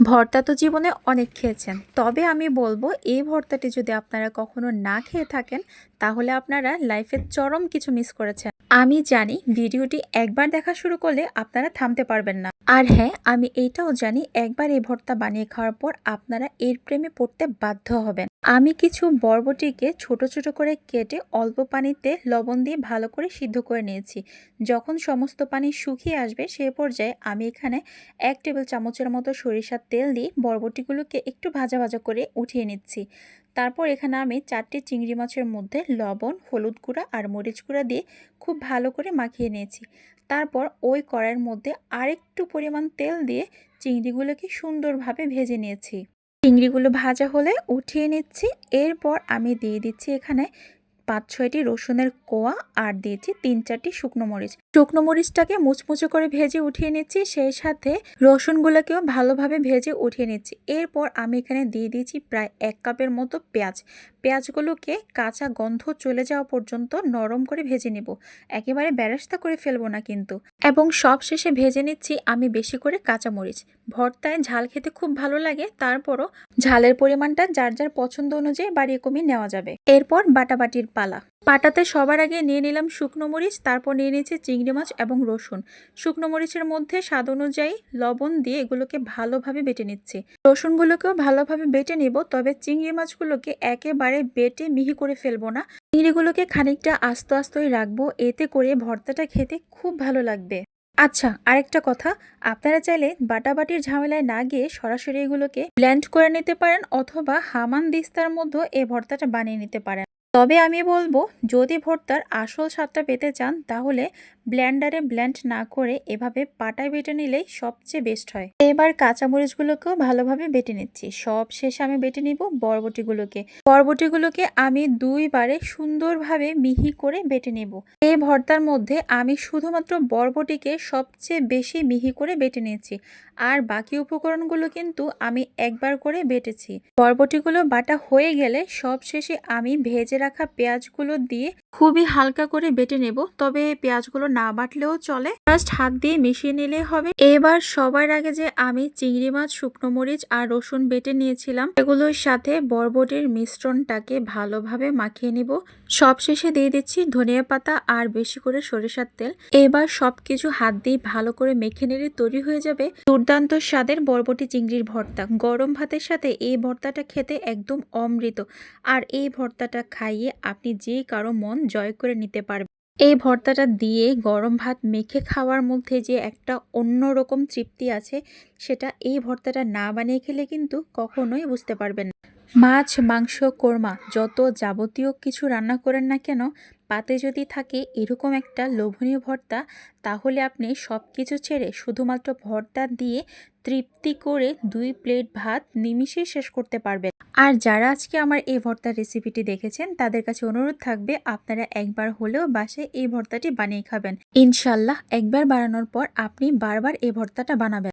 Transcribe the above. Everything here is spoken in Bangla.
ভর্তা তো জীবনে অনেক খেয়েছেন, তবে আমি বলবো এই ভর্তাটি যদি আপনারা কখনো না খেয়ে থাকেন তাহলে আপনারা লাইফে চরম কিছু মিস করেছেন। আমি জানি ভিডিওটি একবার দেখা শুরু করলে আপনারা থামতে পারবেন না। আর হ্যাঁ, আমি এইটাও জানি একবার এই ভর্তা বানিয়ে খাওয়ার পর আপনারা এর প্রেমে পড়তে বাধ্য হবেন। আমি কিছু বরবটিকে ছোট ছোট করে কেটে অল্প পানিতে লবণ দিয়ে ভালো করে সিদ্ধ করে নিয়েছি। যখন সমস্ত পানি শুকিয়ে আসবে সে পর্যায়ে আমি এখানে 1 টেবিল চামচের মতো সরিষার তেল দিয়ে বরবটিগুলোকে একটু ভাজা ভাজা করে উঠিয়ে নিচ্ছি। তারপর এখানে আমি 4টি চিংড়ি মাছের মধ্যে লবণ, হলুদ গুঁড়া আর মরিচ গুঁড়া দিয়ে খুব ভালো করে মাখিয়ে নিয়েছি। তারপর ওই কড়াইয়ের মধ্যে আরেকটু পরিমাণ তেল দিয়ে চিংড়িগুলোকে সুন্দরভাবে ভেজে নিয়েছি। চিংড়িগুলো ভাজা হলে উঠিয়ে নিচ্ছি। এরপর আমি দিয়ে দিচ্ছি এখানে 5-6টি রসুনের কোয়া আর দিয়েছি 3-4টি শুকনো মরিচ। শুকনো মরিচটাকে মুচমুচে করে ভেজে উঠিয়ে নিচ্ছি, সেই সাথে রসুনগুলোকেও ভালোভাবে ভেজে উঠিয়ে নিচ্ছি। এরপর আমি এখানে দিয়ে দিয়েছি প্রায় 1 কাপের মতো পেঁয়াজ। পেঁয়াজগুলোকে কাঁচা গন্ধ চলে যাওয়া পর্যন্ত নরম করে ভেজে নেব, একেবারে বেরেস্তা করে ফেলবো না কিন্তু। এবং সব শেষে ভেজে নিচ্ছি আমি বেশি করে কাঁচামরিচ। ভর্তায় ঝাল খেতে খুব ভালো লাগে, তারপরও ঝালের পরিমাণটা যার যার পছন্দ অনুযায়ী বাড়িয়ে কমিয়ে নেওয়া যাবে। এরপর বাটাবাটির পালা। পাটাতে সবার আগে নিয়ে নিলাম শুকনো মরিচ, তারপর নিয়ে নিয়েছি চিংড়ি মাছ এবং রসুন। শুকনো মরিচের মধ্যে স্বাদ অনুযায়ী লবণ দিয়ে এগুলোকে ভালোভাবে বেটে নিচ্ছি। রসুনগুলোকেও ভালোভাবে বেটে নিব, তবে চিংড়ি মাছগুলোকে একেবারে বেটে মিহি করে ফেলবো না। চিংড়িগুলোকে খানিকটা আস্তে আস্তেই রাখবো, এতে করে ভর্তাটা খেতে খুব ভালো লাগবে। আচ্ছা, আরেকটা কথা, আপনারা চাইলে বাটাবাটির ঝামেলায় না গিয়ে সরাসরি এগুলোকে ব্লেন্ড করে নিতে পারেন অথবা হামান দিস্তার মধ্যে এই ভর্তাটা বানিয়ে নিতে পারেন। তবে আমি বলবো, যদি ভর্তার আসল স্বাদটা পেতে চান তাহলে ব্লেন্ডারে ব্লেন্ড না করে এভাবে পাটায় বেটে নিলেই সবচেয়ে বেস্ট হয়। এবার কাঁচামরিচগুলোকেও ভালোভাবে বেটে নিচ্ছি। সব শেষে আমি বেটে নিব বরবটিগুলোকে আমি 2 বারে সুন্দরভাবে মিহি করে বেটে নেব। এই ভর্তার মধ্যে আমি শুধুমাত্র বরবটিকে সবচেয়ে বেশি মিহি করে বেটে নিয়েছি, আর বাকি উপকরণগুলো কিন্তু আমি একবার করে বেটেছি। বরবটিগুলো বাটা হয়ে গেলে সব শেষে আমি ভেজে রাখা পেঁয়াজগুলো দিয়ে খুবই হালকা করে বেটে নেব, তবে পেঁয়াজগুলো না বাটলেও চলে, জাস্ট হাত দিয়ে মিশিয়ে নিলে হবে। এবার সবার আগে যে আমি চিংড়ি মাছ, শুকনো মরিচ আর রসুন বেটে নিয়েছিলাম এগুলোর সাথে বরবটির মিশ্রণটাকে ভালোভাবে মাখিয়ে নিব। সবশেষে দিয়ে দিচ্ছি ধনিয়া পাতা আর বেশি করে সরিষার তেল। এবার সবকিছু হাত দিয়ে ভালো করে মেখে নিলে তৈরি হয়ে যাবে দুর্দান্ত স্বাদের বরবটি চিংড়ির ভর্তা। গরম ভাতের সাথে এই ভর্তাটা খেতে একদম অমৃত, আর এই ভর্তাটা খাইয়ে আপনি যে কারো মন জয় করে নিতে পারবেন। এই ভর্তাটা দিয়ে গরম ভাত মেখে খাওয়ার মধ্যে যে একটা অন্যরকম তৃপ্তি আছে, সেটা এই ভর্তাটা না বানিয়ে খেলে কিন্তু কখনোই বুঝতে পারবেন না। মাছ, মাংস, কোরমা যত যাবতীয় কিছু রান্না করেন না কেন, পাতে যদি থাকে এরকম একটা লোভনীয় ভর্তা, তাহলে আপনি সব কিছু ছেড়ে শুধুমাত্র ভর্তা দিয়ে তৃপ্তি করে 2 প্লেট ভাত নিমিষেই শেষ করতে পারবেন। আর যারা আজকে আমার এই ভর্তার রেসিপিটি দেখেছেন তাদের কাছে অনুরোধ থাকবে আপনারা একবার হলেও বাসায় এই ভর্তাটি বানিয়ে খাবেন। ইনশাল্লাহ একবার বানানোর পর আপনি বারবার এই ভর্তাটা বানাবেন।